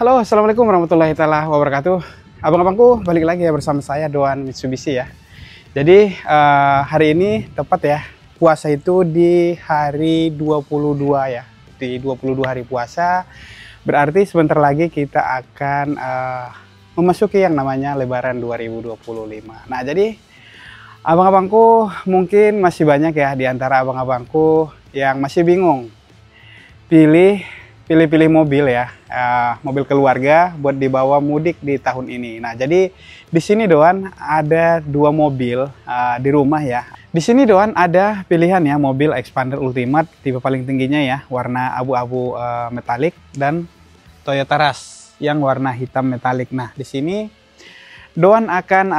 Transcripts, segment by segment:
Halo, assalamualaikum warahmatullahi taala wabarakatuh. Abang-abangku, balik lagi ya bersama saya Doan Mitsubishi ya. Jadi hari ini tepat ya, puasa itu di hari 22 ya. Di 22 hari puasa, berarti sebentar lagi kita akan memasuki yang namanya Lebaran 2025. Nah, jadi abang-abangku mungkin masih banyak ya di antara abang-abangku yang masih bingung pilih mobil ya, mobil keluarga buat dibawa mudik di tahun ini. Nah, jadi di sini Doan ada dua mobil di rumah ya. Di sini Doan ada pilihan ya, mobil Xpander Ultimate tipe paling tingginya ya, warna abu-abu metalik, dan Toyota Rush yang warna hitam metalik. Nah, di sini Doan akan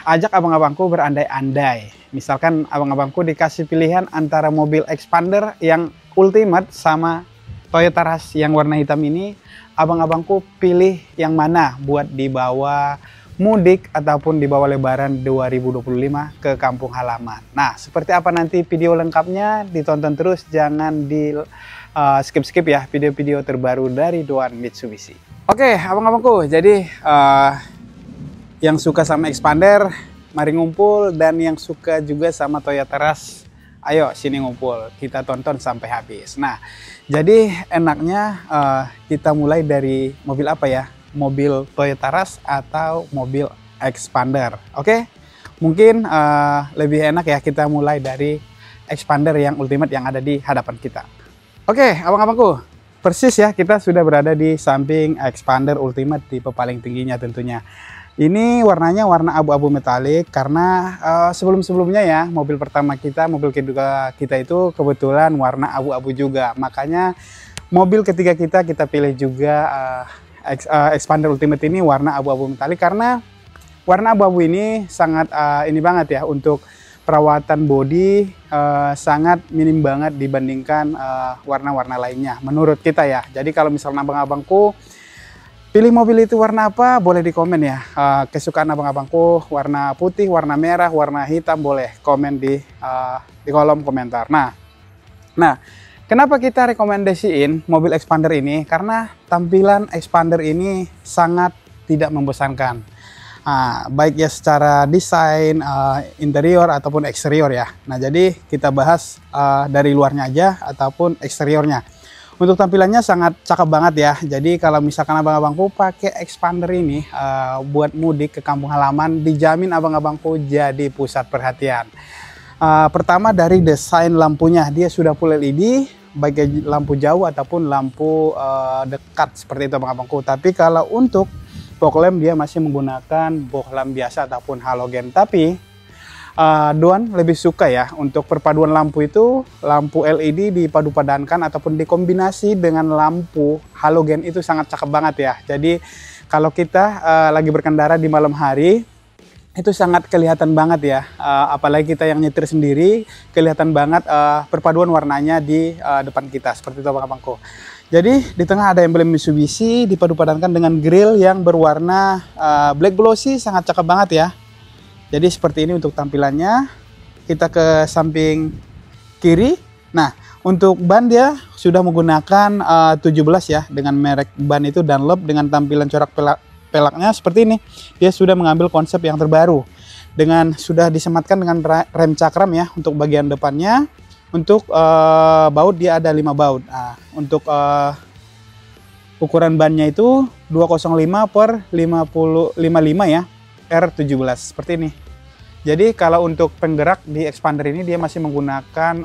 ajak abang-abangku berandai-andai. Misalkan abang-abangku dikasih pilihan antara mobil Xpander yang Ultimate sama Toyota Rush yang warna hitam ini, abang-abangku pilih yang mana buat dibawa mudik ataupun dibawa Lebaran 2025 ke kampung halaman. Nah, seperti apa nanti video lengkapnya, ditonton terus, jangan di skip-skip ya video-video terbaru dari Doan Mitsubishi. Oke, abang-abangku, jadi yang suka sama Xpander, mari ngumpul, dan yang suka juga sama Toyota Rush, ayo sini ngumpul, kita tonton sampai habis. Nah, jadi enaknya kita mulai dari mobil apa ya? Mobil Toyota Rush atau mobil Xpander. Oke? Mungkin lebih enak ya kita mulai dari Xpander yang Ultimate yang ada di hadapan kita. Oke, abang-abangku, persis ya, kita sudah berada di samping Xpander Ultimate tipe paling tingginya tentunya. Ini warnanya warna abu-abu metalik karena sebelum-sebelumnya ya, mobil pertama kita, mobil kedua kita itu kebetulan warna abu-abu juga. Makanya mobil ketiga kita pilih juga Xpander Ultimate ini warna abu-abu metalik, karena warna abu-abu ini sangat ini banget ya untuk perawatan bodi, sangat minim banget dibandingkan warna-warna lainnya menurut kita ya. Jadi kalau misalnya abang-abangku pilih mobil itu warna apa, boleh di komen ya. Kesukaan abang-abangku warna putih, warna merah, warna hitam, boleh komen di kolom komentar. Nah, kenapa kita rekomendasiin mobil Xpander ini? Karena tampilan Xpander ini sangat tidak membosankan. Baik ya secara desain, interior ataupun eksterior ya. Nah, jadi kita bahas dari luarnya aja ataupun eksteriornya. Untuk tampilannya sangat cakep banget ya. Jadi kalau misalkan abang-abangku pakai Xpander ini buat mudik ke kampung halaman, dijamin abang-abangku jadi pusat perhatian. Pertama dari desain lampunya, dia sudah full LED, baik lampu jauh ataupun lampu dekat seperti itu abang-abangku. Tapi kalau untuk fog lamp dia masih menggunakan fog lamp biasa ataupun halogen. Tapi Doan lebih suka ya untuk perpaduan lampu itu, lampu LED dipadu-padankan ataupun dikombinasi dengan lampu halogen itu sangat cakep banget ya. Jadi kalau kita lagi berkendara di malam hari itu sangat kelihatan banget ya, apalagi kita yang nyetir sendiri, kelihatan banget perpaduan warnanya di depan kita seperti itu abang-abangku. Jadi di tengah ada emblem Mitsubishi dipadu-padankan dengan grill yang berwarna black glossy, sangat cakep banget ya. Jadi seperti ini untuk tampilannya. Kita ke samping kiri. Nah, untuk ban dia sudah menggunakan 17 ya, dengan merek ban itu Dunlop, dengan tampilan corak pelaknya seperti ini. Dia sudah mengambil konsep yang terbaru, dengan sudah disematkan dengan rem cakram ya untuk bagian depannya. Untuk baut dia ada 5 baut. Nah, untuk ukuran bannya itu 205/55 ya, R17 seperti ini. Jadi kalau untuk penggerak di Xpander ini dia masih menggunakan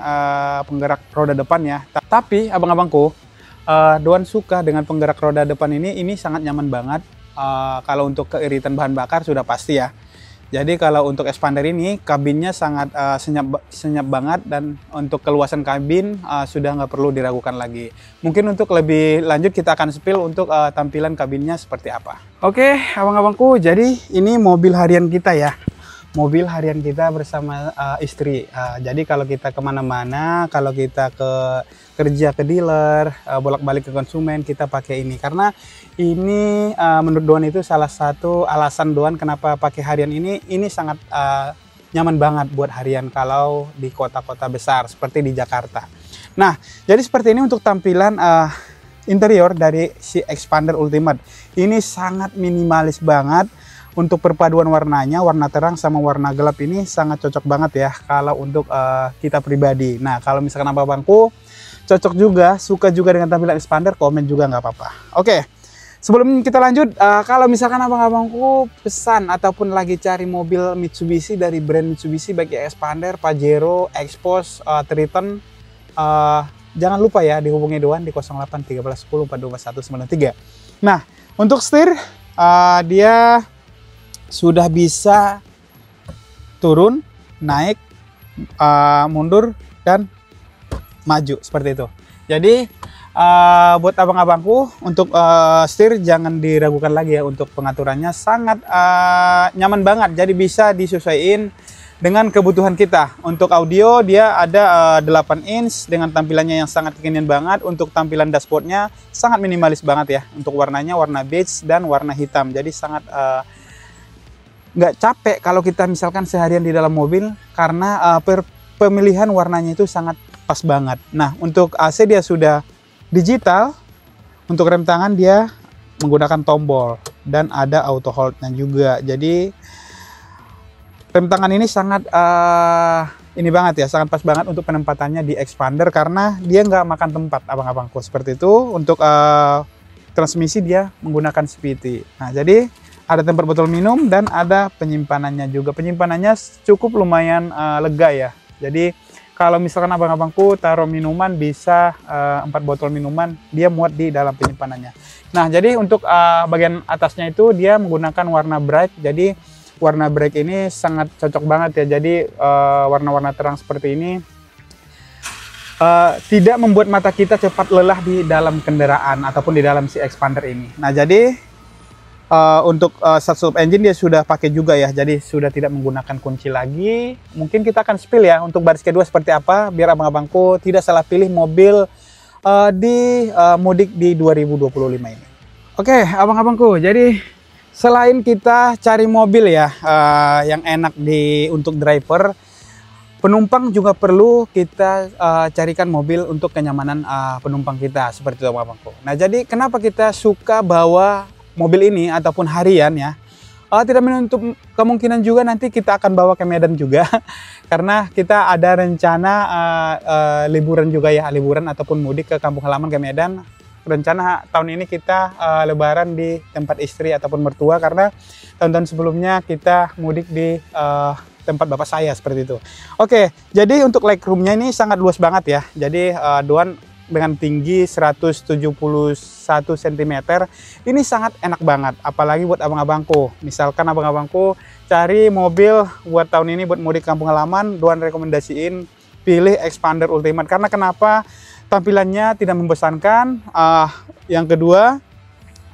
penggerak roda depan ya. Tapi abang-abangku, Doan suka dengan penggerak roda depan ini sangat nyaman banget. Kalau untuk keiritan bahan bakar sudah pasti ya. Jadi kalau untuk Xpander ini kabinnya sangat senyap banget, dan untuk keluasan kabin sudah nggak perlu diragukan lagi. Mungkin untuk lebih lanjut kita akan spill untuk tampilan kabinnya seperti apa. Oke abang-abangku, jadi ini mobil harian kita ya. Mobil harian kita bersama istri. Jadi kalau kita kemana-mana, kalau kita kerja ke dealer, bolak-balik ke konsumen, kita pakai ini. Karena ini menurut Doan itu salah satu alasan Doan kenapa pakai harian ini. Ini sangat nyaman banget buat harian kalau di kota-kota besar seperti di Jakarta. Nah, jadi seperti ini untuk tampilan interior dari si Xpander Ultimate. Ini sangat minimalis banget. Untuk perpaduan warnanya, warna terang sama warna gelap ini sangat cocok banget ya kalau untuk kita pribadi. Nah, kalau misalkan abang-abangku cocok juga, suka juga dengan tampilan Xpander, komen juga nggak apa-apa. Oke, sebelum kita lanjut, kalau misalkan abang-abangku pesan ataupun lagi cari mobil Mitsubishi dari brand Mitsubishi, baik Xpander, Pajero, Xpos, Triton, jangan lupa ya dihubungi Doan di 08 13 10 421 93. Nah, untuk setir, dia sudah bisa turun, naik, mundur, dan maju seperti itu. Jadi buat abang-abangku untuk setir jangan diragukan lagi ya, untuk pengaturannya sangat nyaman banget. Jadi bisa disesuaikan dengan kebutuhan kita. Untuk audio dia ada 8 inch dengan tampilannya yang sangat kekinian banget. Untuk tampilan dashboardnya sangat minimalis banget ya. Untuk warnanya warna beige dan warna hitam. Jadi sangat nggak capek kalau kita misalkan seharian di dalam mobil, karena pemilihan warnanya itu sangat pas banget. Nah, untuk AC dia sudah digital. Untuk rem tangan dia menggunakan tombol dan ada auto hold-nya juga. Jadi rem tangan ini sangat ini banget ya, sangat pas banget untuk penempatannya di Xpander, karena dia nggak makan tempat abang-abangku seperti itu. Untuk transmisi dia menggunakan CVT. Nah, jadi ada tempat botol minum dan ada penyimpanannya juga. Penyimpanannya cukup lumayan lega ya. Jadi kalau misalkan abang-abangku taruh minuman bisa 4 botol minuman, dia muat di dalam penyimpanannya. Nah, jadi untuk bagian atasnya itu dia menggunakan warna bright. Jadi warna bright ini sangat cocok banget ya. Jadi warna-warna terang seperti ini tidak membuat mata kita cepat lelah di dalam kendaraan ataupun di dalam si Xpander ini. Nah, jadi untuk start stop engine dia sudah pakai juga ya, jadi sudah tidak menggunakan kunci lagi. Mungkin kita akan spill ya untuk baris kedua seperti apa, biar abang-abangku tidak salah pilih mobil di mudik di 2025 ini. Oke, abang-abangku, jadi selain kita cari mobil ya yang enak untuk driver, penumpang juga perlu kita carikan mobil untuk kenyamanan penumpang kita seperti itu abang-abangku. Nah, jadi kenapa kita suka bawa mobil ini ataupun harian ya, tidak menutup kemungkinan juga nanti kita akan bawa ke Medan juga karena kita ada rencana liburan juga ya, liburan ataupun mudik ke kampung halaman ke Medan. Rencana tahun ini kita lebaran di tempat istri ataupun mertua, karena tahun-tahun sebelumnya kita mudik di tempat bapak saya seperti itu. Oke, jadi untuk legroomnya ini sangat luas banget ya. Jadi Doan dengan tinggi 171 cm ini sangat enak banget, apalagi buat abang-abangku. Misalkan abang-abangku cari mobil buat tahun ini buat mudik kampung halaman, Doan rekomendasiin pilih Xpander Ultimate. Karena kenapa? Tampilannya tidak membosankan, yang kedua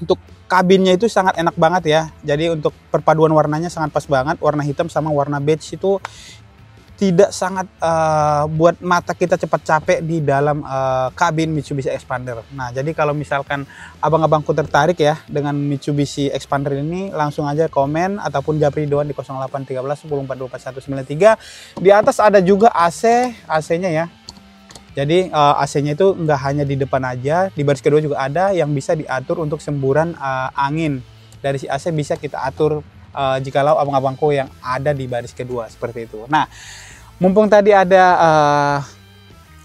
untuk kabinnya itu sangat enak banget ya. Jadi untuk perpaduan warnanya sangat pas banget, warna hitam sama warna beige itu tidak sangat buat mata kita cepat capek di dalam kabin Mitsubishi Xpander. Nah, jadi kalau misalkan abang-abangku tertarik ya dengan Mitsubishi Xpander ini, langsung aja komen ataupun japri Doan di 08 13 10 42 41 93. Di atas ada juga AC-nya ya. Jadi AC-nya itu nggak hanya di depan aja, di baris kedua juga ada yang bisa diatur untuk semburan angin. Dari si AC bisa kita atur jikalau abang-abangku yang ada di baris kedua seperti itu. Nah, mumpung tadi ada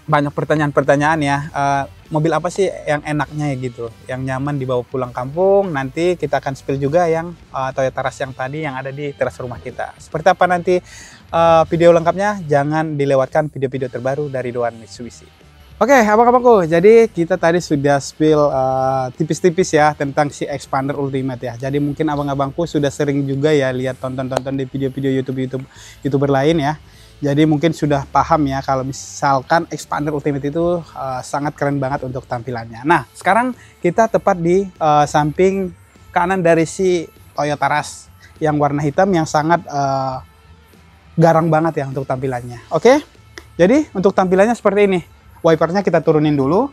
banyak pertanyaan-pertanyaan ya, mobil apa sih yang enaknya ya gitu, yang nyaman dibawa pulang kampung. Nanti kita akan spill juga yang Toyota Rush yang tadi yang ada di teras rumah kita. Seperti apa nanti video lengkapnya, jangan dilewatkan video-video terbaru dari Doan Mitsubishi. Oke, abang-abangku, jadi kita tadi sudah spill tipis-tipis ya tentang si Xpander Ultimate ya. Jadi mungkin abang-abangku sudah sering juga ya lihat tonton-tonton di video-video YouTuber lain ya. Jadi mungkin sudah paham ya kalau misalkan Xpander Ultimate itu sangat keren banget untuk tampilannya. Nah, sekarang kita tepat di samping kanan dari si Toyota Rush yang warna hitam yang sangat garang banang ya untuk tampilannya. Oke, jadi untuk tampilannya seperti ini. Wipernya kita turunin dulu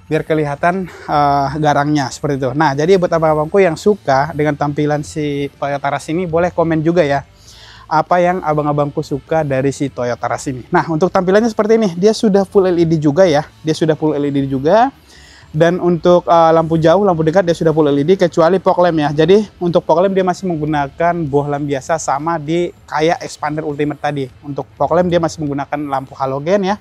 biar kelihatan garangnya seperti itu. Nah, jadi buat abang-abangku yang suka dengan tampilan si Toyota Rush ini, boleh komen juga ya apa yang abang-abangku suka dari si Toyota Rush ini. Nah, untuk tampilannya seperti ini, dia sudah full LED juga ya. Dia sudah full LED juga. Dan untuk lampu jauh, lampu dekat dia sudah full LED kecuali fog lamp ya. Jadi untuk fog lamp dia masih menggunakan boh lamp biasa sama di kayak Xpander Ultimate tadi. Untuk fog lamp dia masih menggunakan lampu halogen ya.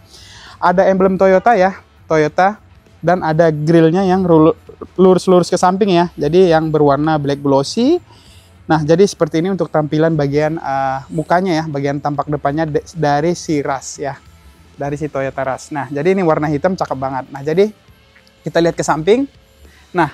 Ada emblem Toyota ya, Toyota, dan ada grillnya yang lurus-lurus ke samping ya. Jadi yang berwarna black glossy. Nah, jadi seperti ini untuk tampilan bagian mukanya ya, bagian tampak depannya dari si Rush ya. Dari si Toyota Rush. Nah, jadi ini warna hitam cakep banget. Nah, jadi kita lihat ke samping. Nah,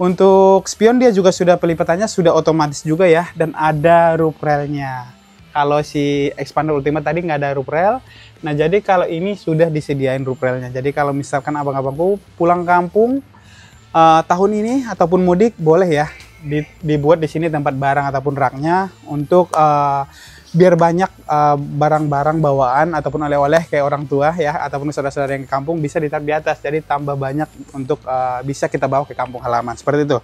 untuk spion dia juga sudah pelipatannya sudah otomatis juga ya, dan ada roof railnya. Kalau si Xpander Ultimate tadi nggak ada roof rail. Nah, jadi kalau ini sudah disediain roof railnya. Jadi kalau misalkan abang-abangku pulang kampung tahun ini ataupun mudik, boleh ya dibuat di sini tempat barang ataupun raknya untuk biar banyak barang-barang bawaan ataupun oleh-oleh kayak orang tua ya ataupun saudara-saudara yang ke kampung bisa ditaruh di atas, jadi tambah banyak untuk bisa kita bawa ke kampung halaman seperti itu.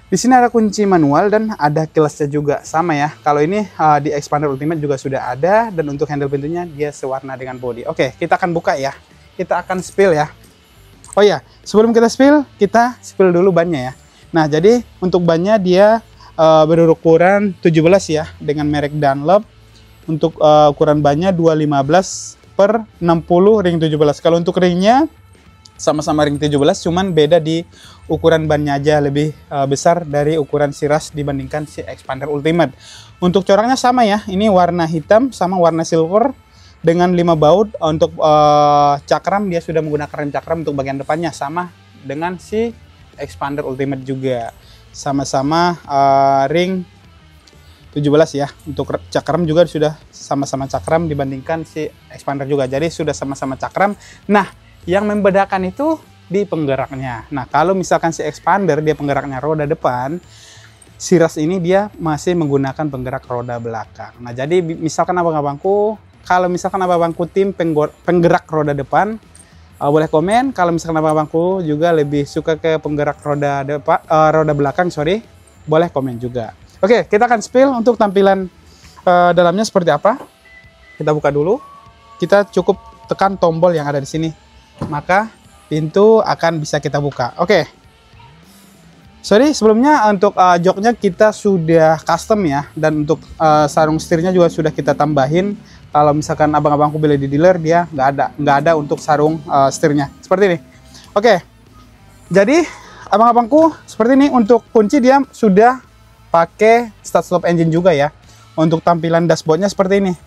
Di sini ada kunci manual dan ada keylessnya juga sama ya. Kalau ini di Xpander Ultimate juga sudah ada, dan untuk handle pintunya dia sewarna dengan body. Oke, kita akan buka ya. Kita akan spill ya. Oh ya, sebelum kita spill dulu bannya ya. Nah, jadi untuk bannya dia berukuran 17 ya dengan merek Dunlop. Untuk ukuran bannya 215/60 ring 17. Kalau untuk ringnya sama-sama ring 17, cuman beda di ukuran bannya aja, lebih besar dari ukuran si Rush dibandingkan si Xpander Ultimate. Untuk coraknya sama ya, ini warna hitam sama warna silver dengan 5 baut. Untuk cakram dia sudah menggunakan rem cakram untuk bagian depannya sama dengan si Xpander Ultimate juga. Sama-sama ring 17 ya. Untuk cakram juga sudah sama-sama cakram dibandingkan si Xpander juga. Jadi sudah sama-sama cakram. Nah, yang membedakan itu di penggeraknya. Nah, kalau misalkan si Xpander dia penggeraknya roda depan, si Rush ini dia masih menggunakan penggerak roda belakang. Nah, jadi misalkan abang-abangku, kalau misalkan abang-abangku tim penggerak roda depan, boleh komen. Kalau misalkan abang-abangku juga lebih suka ke penggerak roda depan, roda belakang, sorry, boleh komen juga. Oke, kita akan spill untuk tampilan dalamnya seperti apa. Kita buka dulu. Kita cukup tekan tombol yang ada di sini, maka pintu akan bisa kita buka. Oke. Sorry, sebelumnya untuk joknya kita sudah custom ya, dan untuk sarung setirnya juga sudah kita tambahin. Kalau misalkan abang-abangku beli di dealer, dia nggak ada untuk sarung setirnya seperti ini. Oke, jadi abang-abangku seperti ini. Untuk kunci dia sudah pakai start stop engine juga ya. Untuk tampilan dashboardnya seperti ini,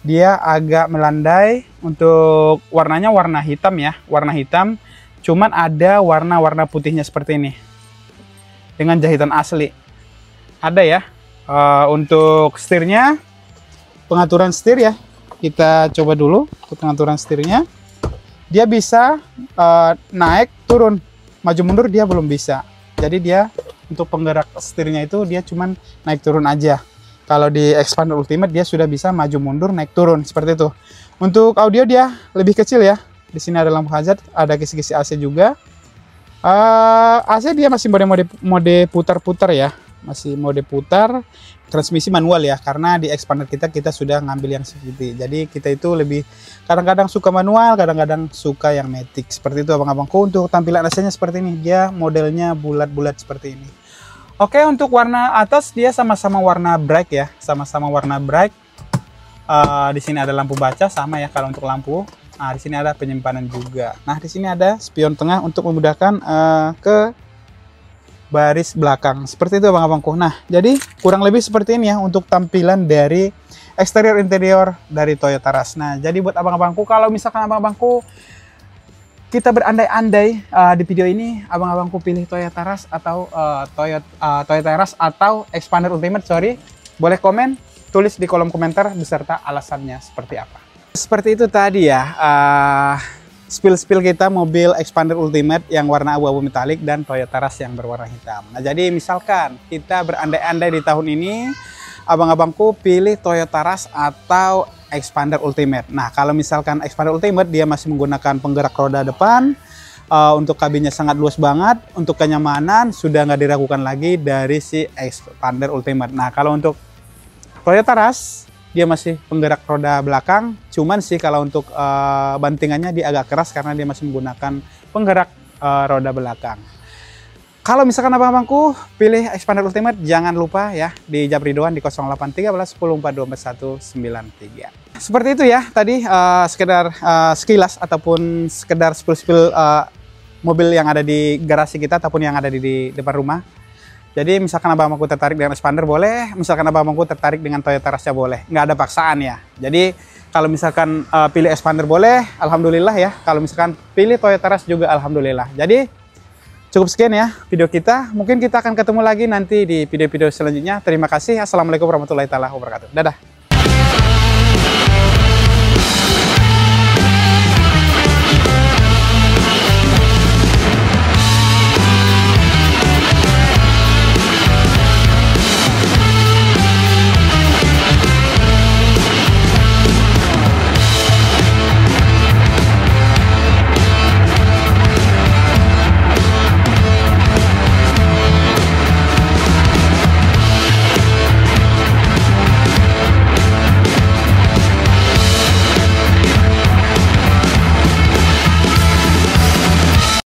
dia agak melandai. Untuk warnanya warna hitam ya, warna hitam. Cuman ada warna-warna putihnya seperti ini dengan jahitan asli. Ada ya. Untuk setirnya, pengaturan setir ya, kita coba dulu untuk pengaturan setirnya. Dia bisa naik turun, maju mundur dia belum bisa. Jadi dia untuk penggerak setirnya itu dia cuman naik turun aja. Kalau di Xpander Ultimate dia sudah bisa maju mundur, naik turun seperti itu. Untuk audio dia lebih kecil ya. Di sini ada lampu hazard, ada kisi-kisi AC juga. AC dia masih mode putar-putar ya, masih mode putar. Transmisi manual ya, karena di Xpander kita sudah ngambil yang seperti. Jadi kita itu lebih kadang-kadang suka manual, kadang-kadang suka yang matic seperti itu abang-abangku. Untuk tampilan AC-nya seperti ini, dia modelnya bulat-bulat seperti ini. Oke, untuk warna atas dia sama-sama warna bright ya, sama-sama warna bright. Di sini ada lampu baca sama ya kalau untuk lampu. Nah, di sini ada penyimpanan juga. Nah, di sini ada spion tengah untuk memudahkan ke baris belakang seperti itu abang-abangku. Nah, jadi kurang lebih seperti ini ya untuk tampilan dari eksterior interior dari Toyota Rush. Nah, jadi buat abang-abangku, kalau misalkan abang-abangku kita berandai-andai di video ini abang-abangku pilih Toyota Rush atau Toyota Rush atau Xpander Ultimate, sorry, boleh komen, tulis di kolom komentar beserta alasannya seperti apa. Seperti itu tadi ya. Spill kita mobil Xpander Ultimate yang warna abu-abu metalik dan Toyota Rush yang berwarna hitam. Nah, jadi misalkan kita berandai-andai di tahun ini, abang-abangku pilih Toyota Rush atau Xpander Ultimate. Nah, kalau misalkan Xpander Ultimate dia masih menggunakan penggerak roda depan, untuk kabinnya sangat luas banget, untuk kenyamanan sudah nggak diragukan lagi dari si Xpander Ultimate. Nah, kalau untuk Toyota Rush dia masih penggerak roda belakang, cuman sih kalau untuk bantingannya dia agak keras karena dia masih menggunakan penggerak roda belakang. Kalau misalkan abang-abangku pilih expander ultimate, jangan lupa ya di Japri Doan di 0813 10422193. Seperti itu ya tadi sekedar sekilas ataupun sekedar spill mobil yang ada di garasi kita ataupun yang ada di depan rumah. Jadi misalkan abang-abangku tertarik dengan expander boleh, misalkan abang-abangku tertarik dengan Toyota Rush boleh, nggak ada paksaan ya. Jadi kalau misalkan pilih expander boleh, alhamdulillah ya. Kalau misalkan pilih Toyota Rush juga alhamdulillah. Jadi cukup sekian ya video kita. Mungkin kita akan ketemu lagi nanti di video-video selanjutnya. Terima kasih. Assalamualaikum warahmatullahi wabarakatuh. Dadah.